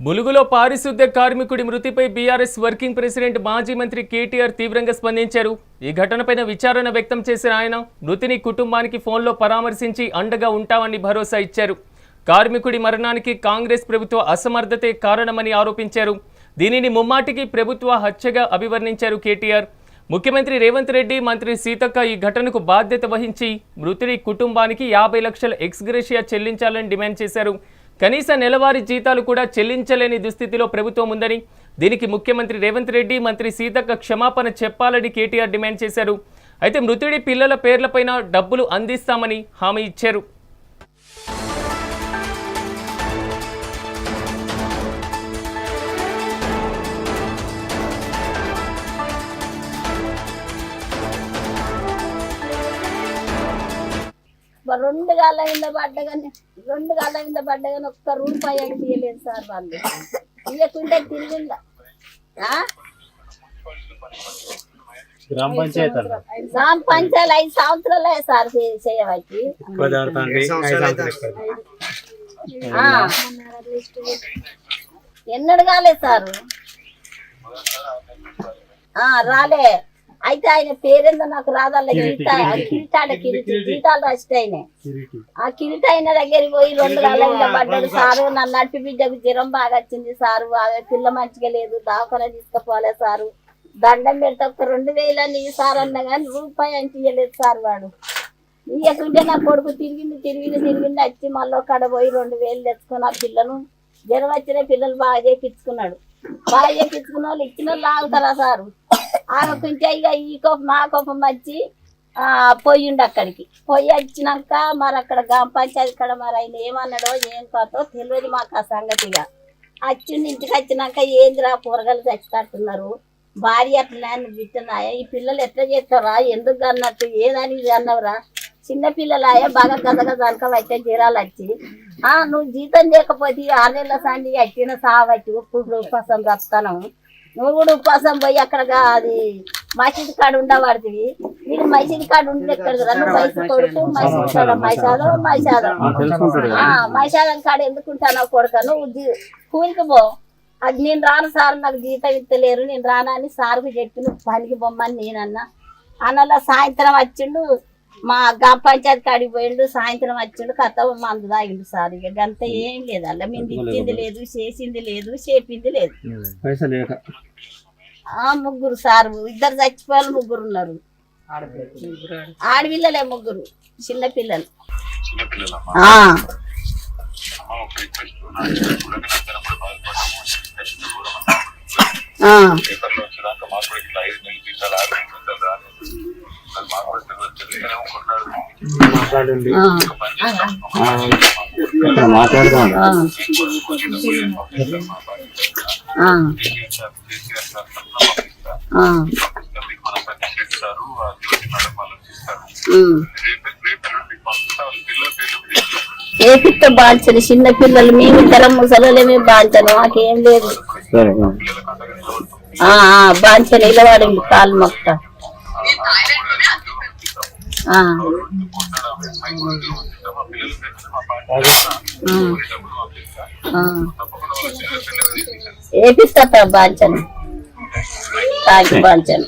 ములుగులో పారిశుద్ధ్య కార్మికుడి మృతిపై BRS working president మాజీ మంత్రి కేటీఆర్ తీవ్రంగా స్పందించారు. ఈ ఘటనపైన విచారణ వ్యక్తం చేసిన ఆయన మృతిని కుటుంబానికి ఫోన్లో పరామర్శించి అండగా ఉంటామని భరోసా ఇచ్చారు. కార్మికుడి మరణానికి కాంగ్రెస్ ప్రభుత్వ అసమర్థతే కారణమని ఆరోపించారు. దీనిని ముమ్మాటికి ప్రభుత్వ హత్యగా అభివర్ణించారు కేటీఆర్. ముఖ్యమంత్రి రేవంత్ రెడ్డి, మంత్రి సీతక్క ఈ ఘటనకు బాధ్యత వహించి మృతుడి కుటుంబానికి 50 లక్షల ఎక్స్గ్రేషియా చెల్లించాలని డిమాండ్ చేశారు. కనీస నెలవారీ జీతాలు కూడా చెల్లించలేని దుస్థితిలో ప్రభుత్వం ఉందని, దీనికి ముఖ్యమంత్రి రేవంత్ రెడ్డి, మంత్రి సీతక్క క్షమాపణ చెప్పాలని కేటీఆర్ డిమాండ్ చేశారు. అయితే మృతుడి పిల్లల పేర్లపైన డబ్బులు అందిస్తామని హామీ ఇచ్చారు. రెండు గాళ్ళ కింద పడ్డగానే ఒక్క రూపాయి అని తీయలేదు సార్. వాళ్ళు తీయకుంటే తిరిగిందా గ్రామ పంచాయతీలు 5 సంవత్సరాలే సార్ చేయవచ్చు. ఎన్నడు కాలేదు సార్, రాలే. అయితే ఆయన పేరేందో నాకు రాదల్ల, కిరీటాలు రాసి అయినా ఆ కిరీట అయిన దగ్గరికి పోయి 2 గాళ్ళ మీద పడ్డాడు సారు. నన్ను నడిపి బిడ్డకు జ్వరం బాగా వచ్చింది సారు, పిల్ల మంచిగా లేదు, దవాఖాన తీసుకుపోలే సారు, దండం పెడితే ఒక 2000 అని సార్ అన్నా కానీ రూపాయి అని తీయలేదు సార్. వాడు ఇయ్యకుంటే నా కొడుకు తిరిగింది వచ్చి మళ్ళీ అక్కడ పోయి 2000 తెచ్చుకుని ఆ పిల్లను జ్వరం వచ్చిన పిల్లలు బాగా చేయించుకున్నాడు. బాగా చేయించుకున్న వాళ్ళు ఇచ్చిన వాళ్ళు ఆగుతారా సారు? ఆగకుంటే ఇక ఈ కోపం మా కోపం వచ్చి పోయిండు. అక్కడికి పోయి వచ్చినాక మరి అక్కడ గ్రామ పంచాయతీ ఇక్కడ మరి ఆయన ఏమన్నాడో ఏం కాదో తెలియదు మాకు ఆ సంగతిగా. వచ్చిండి ఇంటికి వచ్చినాక ఏందిరా కూరగాయలు చచ్చినట్టున్నారు, భార్య అట్లా బిట్టున్నాయా, ఈ పిల్లలు ఎట్లా చేస్తారా, ఎందుకు అన్నట్టు ఏదని అన్నవరా, చిన్న పిల్లలాయా బాగా గదగదనక అయితే జీరాలు వచ్చి నువ్వు జీతం చేయకపోతే 6 నెలల సండి వచ్చిన సావచ్చి ఇప్పుడు ఉపవాసం వస్తాను, నువ్వు కూడా ఉపవాసం పోయి అక్కడ అది మసీద్ కాడ ఉండబడుతుంది. నీకు మసీద్ కాడ ఉండి ఎక్కడ నువ్వు వయసు కొడుకు మసీద్ కాడ మైసాదం కాడ ఎందుకుంటానో కొడుక, నువ్వు కూలికి పో. అది నేను రాను సార్, నాకు జీతం ఇస్తలేరు, నేను రానా అని సార్కు చెప్పి నువ్వు పనికి పొమ్మని నేనన్నా. అన్నలా సాయంత్రం వచ్చిండు, మా గ్రామ పంచాయతీ కాడికి పోయిండు, సాయంత్రం వచ్చిండు, కథ మందు తాగిండు సార్. ఇక గంత ఏం లేదు, అలా మేము ఇచ్చింది లేదు, చేసింది లేదు, చేపింది లేదు. ముగ్గురు సార్, 2 చచ్చిపోయారు, 3 ఉన్నారు. ఆడపిల్లలే 3 చిన్న పిల్లలు. ఏపిస్తే బాంచను, చిన్న పిల్లలు మేము ఇద్దరం ముసలి మేము బాంచను, మాకేం లేదు. బాంచను నిలబడింది కాలు మొక్క. ఏపిస్తా బాంచను, తాకి బాంచను.